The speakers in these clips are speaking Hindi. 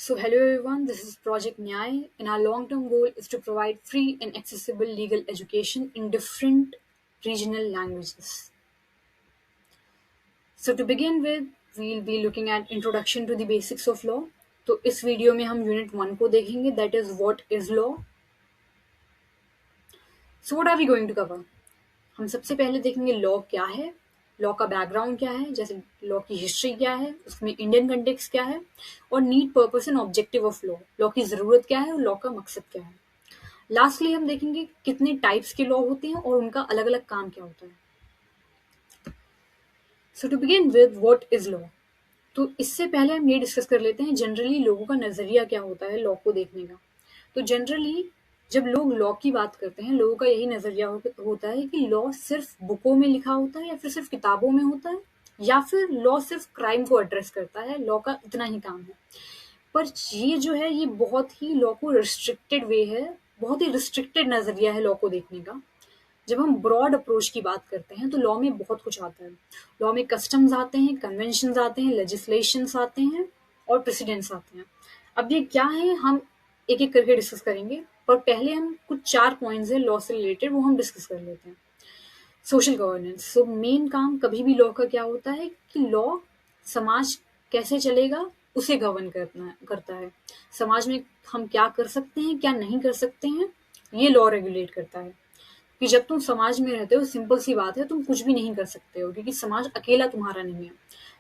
So, hello everyone, this is Project Nyay, and our long term goal is to provide free and accessible legal education in different regional languages. So, to begin with, we'll be looking at Introduction to the Basics of Law. तो इस वीडियो में हम यूनिट 1 को देखेंगे, that is what is law. So what are we going to cover? हम सबसे पहले देखेंगे लॉ क्या है, लॉ का बैकग्राउंड क्या है, जैसे लॉ की हिस्ट्री क्या है, उसमें इंडियन कंटेक्स्ट क्या है, और need, purpose and objective of law. Law की जरूरत क्या है और लॉ का मकसद क्या है. लास्टली हम देखेंगे कितने टाइप्स के लॉ होते हैं और उनका अलग अलग काम क्या होता है. So to begin with what is law. तो इससे पहले हम ये डिस्कस कर लेते हैं जनरली लोगों का नजरिया क्या होता है लॉ को देखने का. तो जनरली जब लोग लॉ की बात करते हैं, लोगों का यही नजरिया होता है कि लॉ सिर्फ बुकों में लिखा होता है या फिर सिर्फ किताबों में होता है, या फिर लॉ सिर्फ क्राइम को एड्रेस करता है, लॉ का इतना ही काम है. पर ये जो है ये बहुत ही लॉ को रिस्ट्रिक्टेड वे है, बहुत ही रिस्ट्रिक्टेड नजरिया है लॉ को देखने का. जब हम ब्रॉड अप्रोच की बात करते हैं तो लॉ में बहुत कुछ आता है. लॉ में कस्टम्स आते हैं, कन्वेंशंस आते हैं, लेजिस्लेशंस आते हैं और प्रेसिडेंट्स आते हैं. अब ये क्या है हम एक एक करके डिस्कस करेंगे, पर पहले हम कुछ 4 पॉइंट्स है लॉ से रिलेटेड, वो हम डिस्कस कर लेते हैं. Social governance. सो मेन काम कभी भी लॉ का क्या होता है कि लॉ समाज कैसे चलेगा उसे गवर्न करता है. समाज में हम क्या कर सकते हैं क्या नहीं कर सकते हैं ये लॉ रेगुलेट करता है. कि जब तुम समाज में रहते हो, सिंपल सी बात है, तुम कुछ भी नहीं कर सकते हो क्योंकि समाज अकेला तुम्हारा नहीं है.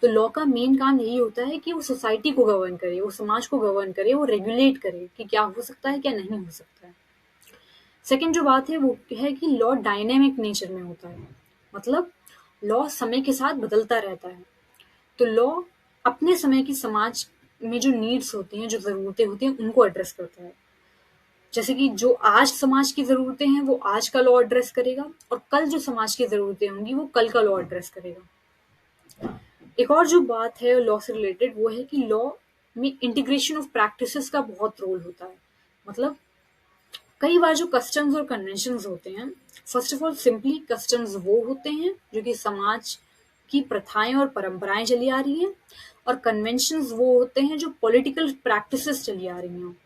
तो लॉ का मेन काम यही होता है कि वो सोसाइटी को गवर्न करे, वो समाज को गवर्न करे, वो रेगुलेट करे कि क्या हो सकता है क्या नहीं हो सकता है. सेकंड जो बात है वो है कि लॉ डायनेमिक नेचर में होता है. मतलब लॉ समय के साथ बदलता रहता है. तो लॉ अपने समय की समाज में जो नीड्स होती हैं, जो जरूरतें होती हैं, उनको एड्रेस करता है. जैसे कि जो आज समाज की जरूरतें हैं वो आज का लॉ एड्रेस करेगा, और कल जो समाज की जरूरतें होंगी वो कल का लॉ एड्रेस करेगा. एक और जो बात है लॉ से रिलेटेड वो है कि लॉ में इंटीग्रेशन ऑफ प्रैक्टिसेस का बहुत रोल होता है. मतलब कई बार जो कस्टम्स और कन्वेंशंस होते हैं, first of all simply customs वो होते हैं जो कि समाज की प्रथाएं और परंपराएं चली आ रही हैं, और कन्वेंशंस वो होते हैं जो पॉलिटिकल प्रैक्टिसेस चली आ रही हैं.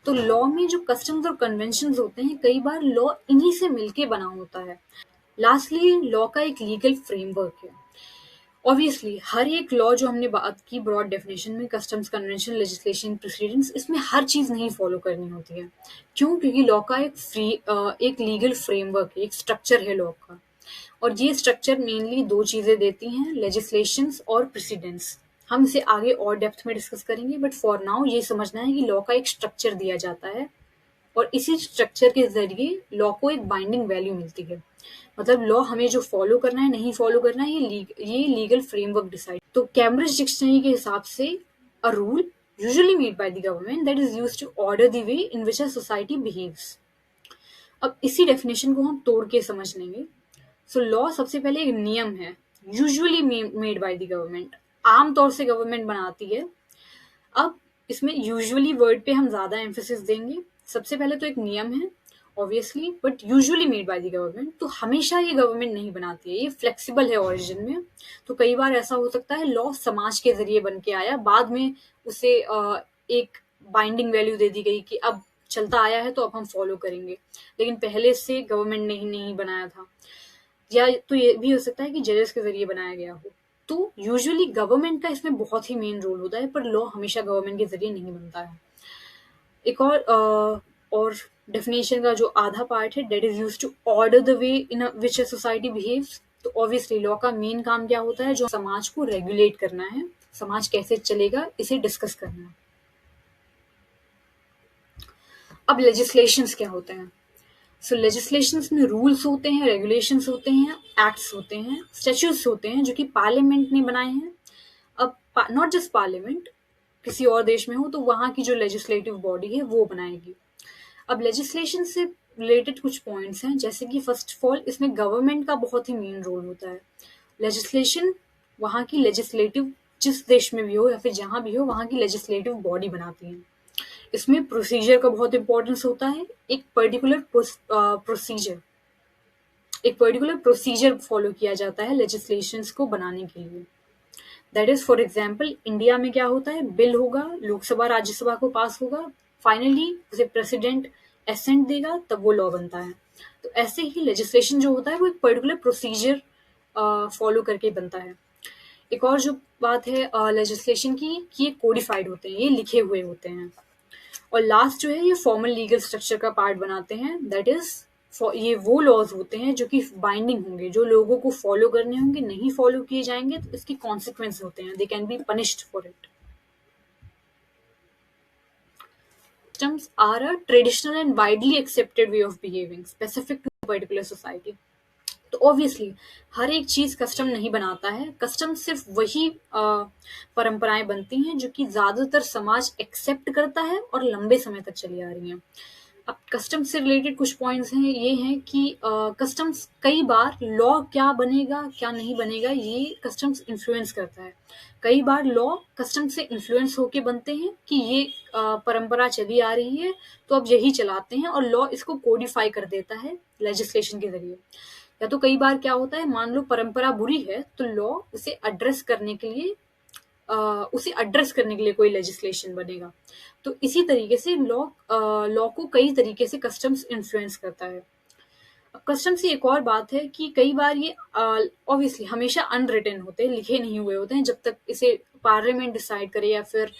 तो लॉ में जो कस्टम्स और कन्वेंशंस होते हैं कई बार लॉ इन्हीं से मिलके बना होता है. लास्टली लॉ का एक लीगल फ्रेमवर्क है. ऑब्वियसली हर एक लॉ जो हमने बात की ब्रॉड डेफिनेशन में, कस्टम्स, कन्वेंशन, लेजिस्लेशन, प्रेसिडेंट्स, इसमें हर चीज नहीं फॉलो करनी होती है. क्यों? क्योंकि लॉ का एक लीगल फ्रेमवर्क है, एक स्ट्रक्चर है लॉ का. और ये स्ट्रक्चर मेनली दो चीजें देती हैं, लेजिस्लेशंस और प्रेसिडेंट्स. हम इसे आगे और डेप्थ में डिस्कस करेंगे, बट फॉर नाउ ये समझना है कि लॉ का एक स्ट्रक्चर दिया जाता है, और इसी स्ट्रक्चर के जरिए लॉ को एक बाइंडिंग वैल्यू मिलती है. मतलब लॉ हमें जो फॉलो करना है नहीं फॉलो करना है ये लीगल फ्रेमवर्क डिसाइड. तो कैम्ब्रिज डिक्शनरी के हिसाब से a rule usually made by the government that is used to order the way in which a society behaves. अब इसी डेफिनेशन को हम तोड़ के समझ लेंगे. सो लॉ सबसे पहले एक नियम है, usually made by the government. आमतौर से गवर्नमेंट बनाती है. अब इसमें यूजुअली वर्ड पे हम ज्यादा एम्फेसिस देंगे. सबसे पहले तो एक नियम है obviously, but usually made by the government. तो हमेशा ये गवर्नमेंट नहीं बनाती है, ये फ्लेक्सिबल है ओरिजिन में. तो कई बार ऐसा हो सकता है लॉ समाज के जरिए बन के आया, बाद में उसे एक बाइंडिंग वैल्यू दे दी गई कि अब चलता आया है तो अब हम फॉलो करेंगे, लेकिन पहले से गवर्नमेंट ने ही नहीं बनाया था. या तो ये भी हो सकता है कि जजेस के जरिए बनाया गया हो. तो यूजुअली गवर्नमेंट का इसमें बहुत ही मेन रोल होता है, पर लॉ हमेशा गवर्नमेंट के जरिए नहीं बनता है. एक और डेफिनेशन का जो आधा पार्ट है, that is used to order the way in which a society behaves. तो ऑब्वियसली लॉ का मेन काम क्या होता है, जो समाज को रेगुलेट करना है, समाज कैसे चलेगा इसे डिस्कस करना है. अब लेजिस्लेशंस क्या होते हैं? सो लेजिस्लेशंस में रूल्स होते हैं, रेगुलेशंस होते हैं, एक्ट्स होते हैं, स्टैट्यूट्स होते हैं जो कि पार्लियामेंट ने बनाए हैं. अब नॉट जस्ट पार्लियामेंट, किसी और देश में हो तो वहां की जो लेजिस्लेटिव बॉडी है वो बनाएगी. अब लेजिस्लेशन से रिलेटेड कुछ पॉइंट्स हैं, जैसे कि फर्स्ट ऑफ ऑल इसमें गवर्नमेंट का बहुत ही मेन रोल होता है. लेजिस्लेशन वहां की लेजिस्लेटिव, जिस देश में भी हो या फिर जहां भी हो, वहां की लेजिस्लेटिव बॉडी बनाती है. इसमें प्रोसीजर का बहुत इंपॉर्टेंस होता है. प्रोसीजर एक पर्टिकुलर प्रोसीजर फॉलो किया जाता है लेजिस्लेशंस को बनाने के लिए. That is for example India में क्या होता है, बिल होगा, लोकसभा राज्यसभा को पास होगा, फाइनली उसे प्रेसिडेंट एसेंट देगा, तब वो लॉ बनता है। तो ऐसे ही लेजिस्लेशन जो होता है वो एक पर्टिकुलर प्रोसीजर फॉलो करके बनता है। एक और जो बात है लेजिस्लेशन की, कि ये कोडिफाइड होते हैं, ये लिखे हुए होते हैं। और लास्ट जो है, ये फॉर्मल लीगल स्ट्रक्चर का पार्ट बनाते हैं। दैट इज ये वो लॉज होते हैं जो कि बाइंडिंग होंगे, जो लोगों को फॉलो करने होंगे, नहीं फॉलो किए जाएंगे तो इसके कॉन्सिक्वेंस होते हैं, they can be punished for it. Customs are a traditional and widely accepted way of behaving specific to a particular society. तो ऑब्वियसली हर एक चीज कस्टम नहीं बनाता है, कस्टम सिर्फ वही परंपराएं बनती हैं जो कि ज्यादातर समाज एक्सेप्ट करता है और लंबे समय तक चली आ रही हैं। अब कस्टम से रिलेटेड कुछ पॉइंट्स हैं, ये हैं कि कस्टम्स कई बार लॉ क्या बनेगा क्या नहीं बनेगा ये कस्टम्स इन्फ्लुएंस करता है। कई बार लॉ कस्टम से इन्फ्लुएंस होके बनते हैं कि ये परंपरा चली आ रही है तो अब यही चलाते हैं, और लॉ इसको कोडिफाई कर देता है लेजिस्लेशन के जरिए। या तो कई बार क्या होता है, मान लो परंपरा बुरी है तो लॉ उसे एड्रेस करने के लिए कोई लेजिस्लेशन बनेगा। तो इसी तरीके से लॉ को कई तरीके से कस्टम्स इन्फ्लुएंस करता है। कस्टम्स की एक और बात है कि कई बार ये ऑब्वियसली हमेशा अनरिटन होते हैं, लिखे नहीं हुए होते हैं, जब तक इसे पार्लियामेंट डिसाइड करे या फिर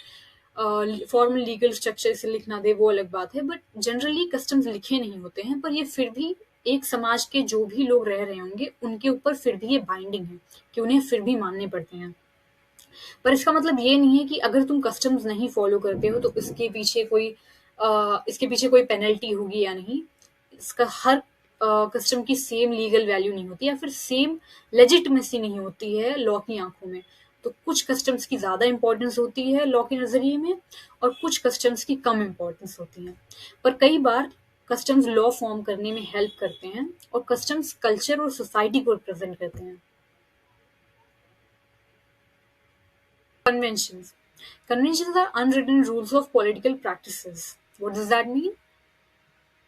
फॉर्मल लीगल स्ट्रक्चर से लिखना दे, वो अलग बात है। बट जनरली कस्टम्स लिखे नहीं होते हैं, पर ये फिर भी एक समाज के जो भी लोग रह रहे होंगे उनके ऊपर फिर भी ये बाइंडिंग है कि उन्हें फिर भी मानने पड़ते हैं। पर इसका मतलब ये नहीं है कि अगर तुम कस्टम्स नहीं फॉलो करते हो तो इसके पीछे कोई पेनल्टी होगी या नहीं। इसका हर कस्टम की सेम लीगल वैल्यू नहीं होती, या फिर सेम लेजिटिमेसी नहीं होती है लॉ की आंखों में। तो कुछ कस्टम्स की ज्यादा इंपॉर्टेंस होती है लॉ के नजरिए में, और कुछ कस्टम्स की कम इंपॉर्टेंस होती है। पर कई बार कस्टम्स लॉ फॉर्म करने में हेल्प करते हैं, और कस्टम्स कल्चर और सोसाइटी को रिप्रेजेंट करते हैं। Conventions. Conventions are unwritten rules of political practices. What does that mean?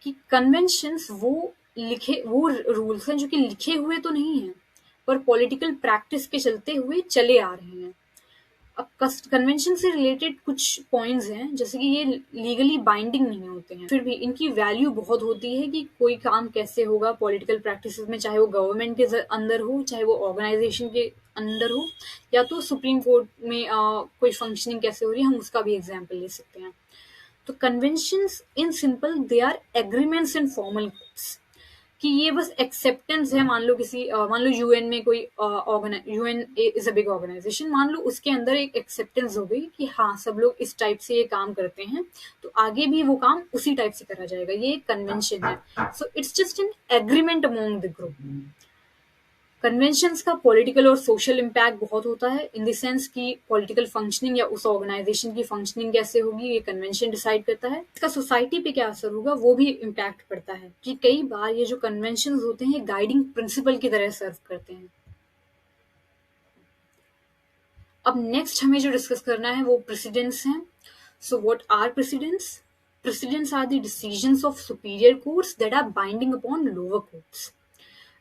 कि कन्वेंशंस वो रूल्स हैं जो कि लिखे हुए तो नहीं हैं, पर पॉलिटिकल प्रैक्टिस के चलते हुए चले आ रहे हैं। अब कन्वेंशन से रिलेटेड कुछ पॉइंट्स हैं, जैसे कि ये लीगली बाइंडिंग नहीं होते हैं, फिर भी इनकी वैल्यू बहुत होती है कि कोई काम कैसे होगा पॉलिटिकल प्रैक्टिस में, चाहे वो गवर्नमेंट के अंदर हो, चाहे वो ऑर्गेनाइजेशन के अंदर हो, या तो सुप्रीम कोर्ट में कोई फंक्शनिंग कैसे हो रही है, हम उसका भी एग्जाम्पल ले सकते हैं। तो conventions in simple they are agreements in formal कि ये बस एक्सेप्टेंस है। मान लो यूएन में कोई UN is a big organisation, मान लो उसके अंदर एक एक्सेप्टेंस हो गई कि हाँ सब लोग इस टाइप से ये काम करते हैं, तो आगे भी वो काम उसी टाइप से करा जाएगा, ये एक कन्वेंशन है। So it's just an agreement among the group. Conventions का पॉलिटिकल और सोशल इम्पैक्ट बहुत होता है, इन द सेंस कि पॉलिटिकल फंक्शनिंग या उस ऑर्गेनाइजेशन की फंक्शनिंग कैसे होगी ये कन्वेंशन डिसाइड करता है। इसका सोसाइटी पे क्या असर होगा वो भी इम्पैक्ट पड़ता है, कि कई बार ये जो कन्वेंशंस होते हैं गाइडिंग प्रिंसिपल की तरह सर्व करते हैं। अब नेक्स्ट हमें जो डिस्कस करना है वो प्रेसिडेंट्स हैं। So what are precedents? Precedents are the decisions of superior courts that are binding upon lower courts.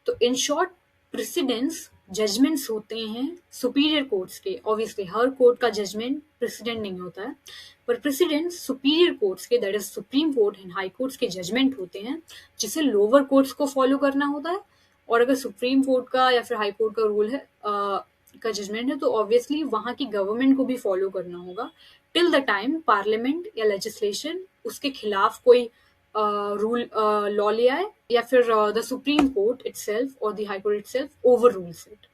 तो इन शॉर्ट प्रेसिडेंट्स जजमेंट्स होते हैं सुपीरियर कोर्ट्स के। ऑब्वियसली हर कोर्ट का जजमेंट प्रेसिडेंट नहीं होता है, पर प्रेसिडेंट्स सुपीरियर कोर्ट्स के, that is supreme court and high courts के जजमेंट होते हैं, जिसे लोअर कोर्ट्स को फॉलो करना होता है। और अगर सुप्रीम कोर्ट का या फिर हाई कोर्ट का रूल है का जजमेंट है, तो ऑब्वियसली वहां की गवर्नमेंट को भी फॉलो करना होगा टिल द टाइम पार्लियामेंट या लेजिस्लेशन उसके खिलाफ कोई रूल लॉ ले आए, या फिर द सुप्रीम कोर्ट इटसेल्फ और the high court itself over rules it.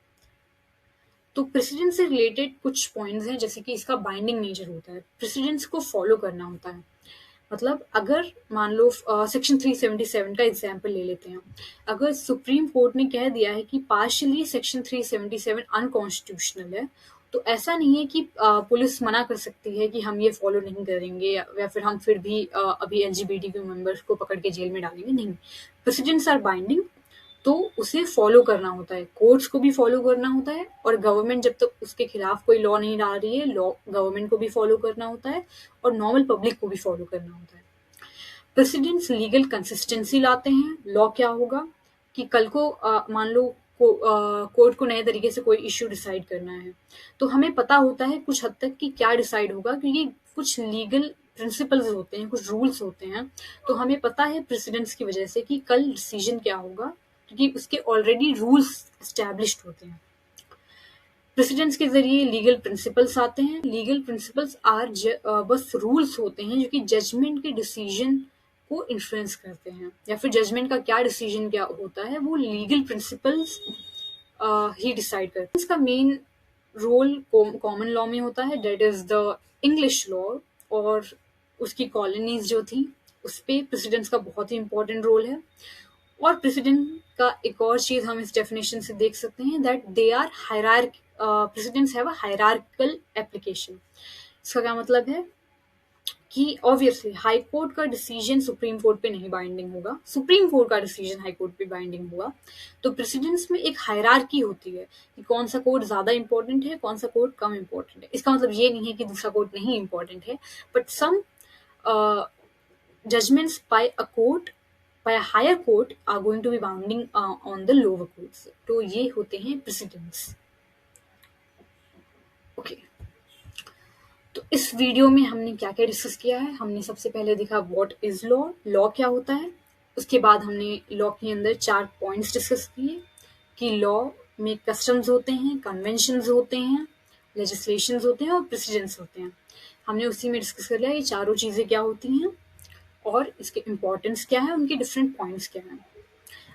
तो प्रेसिडेंट से रिलेटेड कुछ पॉइंट्स हैं, जैसे कि इसका बाइंडिंग नेचर होता है, प्रेसिडेंट्स को फॉलो करना होता है। मतलब अगर मान लो सेक्शन 377 का एग्जाम्पल ले लेते हैं, अगर सुप्रीम कोर्ट ने कह दिया है कि पार्शियली सेक्शन 377 अनकॉन्स्टिट्यूशनल है, तो ऐसा नहीं है कि पुलिस मना कर सकती है कि हम ये फॉलो नहीं करेंगे, या फिर हम फिर भी अभी एलजीबीटीक्यू मेंबर्स को पकड़ के जेल में डालेंगे। नहीं, प्रेसिडेंट्स आर बाइंडिंग, तो उसे फॉलो करना होता है, कोर्ट्स को भी फॉलो करना होता है, और गवर्नमेंट जब तक उसके खिलाफ कोई लॉ नहीं डाल रही है, लॉ गवर्नमेंट को भी फॉलो करना होता है, और नॉर्मल पब्लिक को भी फॉलो करना होता है। प्रेसिडेंट्स लीगल कंसिस्टेंसी लाते हैं। लॉ क्या होगा कि कल को मान लो कोर्ट को नए तरीके से कोई इश्यू डिसाइड करना है, तो हमें पता होता है कुछ हद तक कि क्या डिसाइड होगा, क्योंकि कुछ लीगल प्रिंसिपल्स होते हैं, कुछ रूल्स होते हैं, तो हमें पता है प्रेसिडेंट्स की वजह से कि कल डिसीजन क्या होगा, क्योंकि उसके ऑलरेडी रूल्स एस्टैब्लिश्ड होते हैं। प्रेसिडेंट्स के जरिए लीगल प्रिंसिपल्स आते हैं। लीगल प्रिंसिपल्स बस रूल्स होते हैं जो कि जजमेंट के डिसीजन को इन्फ्लुएंस करते हैं, या फिर जजमेंट का क्या डिसीजन क्या होता है वो लीगल प्रिंसिपल्स ही डिसाइड करते हैं। इसका मेन रोल कॉमन लॉ में होता है, that is the English law, और उसकी कॉलोनीज जो थी उस पे प्रेसिडेंट्स का बहुत ही इंपॉर्टेंट रोल है। और प्रेसिडेंट का एक और चीज हम इस डेफिनेशन से देख सकते हैं, that they are precedents have a hierarchical application. इसका क्या मतलब है कि ऑब्वियसली हाई कोर्ट का डिसीजन सुप्रीम कोर्ट पे नहीं बाइंडिंग होगा, सुप्रीम कोर्ट का डिसीजन हाई कोर्ट पे बाइंडिंग होगा। तो प्रेसिडेंट्स में एक हायरार्की होती है कि कौन सा कोर्ट ज्यादा इंपॉर्टेंट है, कौन सा कोर्ट कम इंपॉर्टेंट है। इसका मतलब ये नहीं है कि दूसरा कोर्ट नहीं इंपॉर्टेंट है, but some judgments by a higher court are going to be bounding on the lower courts. तो ये होते हैं precedents. ओके, तो इस वीडियो में हमने क्या क्या डिस्कस किया है। हमने सबसे पहले देखा व्हाट इज लॉ, लॉ क्या होता है। उसके बाद हमने लॉ के अंदर 4 पॉइंट्स डिस्कस किए कि लॉ में कस्टम्स होते हैं, कन्वेंशंस होते हैं, लेजिस्लेशंस होते हैं और प्रेसिडेंट्स होते हैं। हमने उसी में डिस्कस कर लिया ये चारों चीजें क्या होती हैं और इसके इम्पोर्टेंस क्या है, उनके डिफरेंट पॉइंट्स क्या हैं।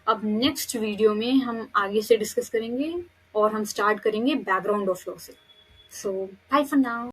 अब नेक्स्ट वीडियो में हम आगे से डिस्कस करेंगे और हम स्टार्ट करेंगे बैकग्राउंड ऑफ लॉ से। सो बाय फॉर नाउ।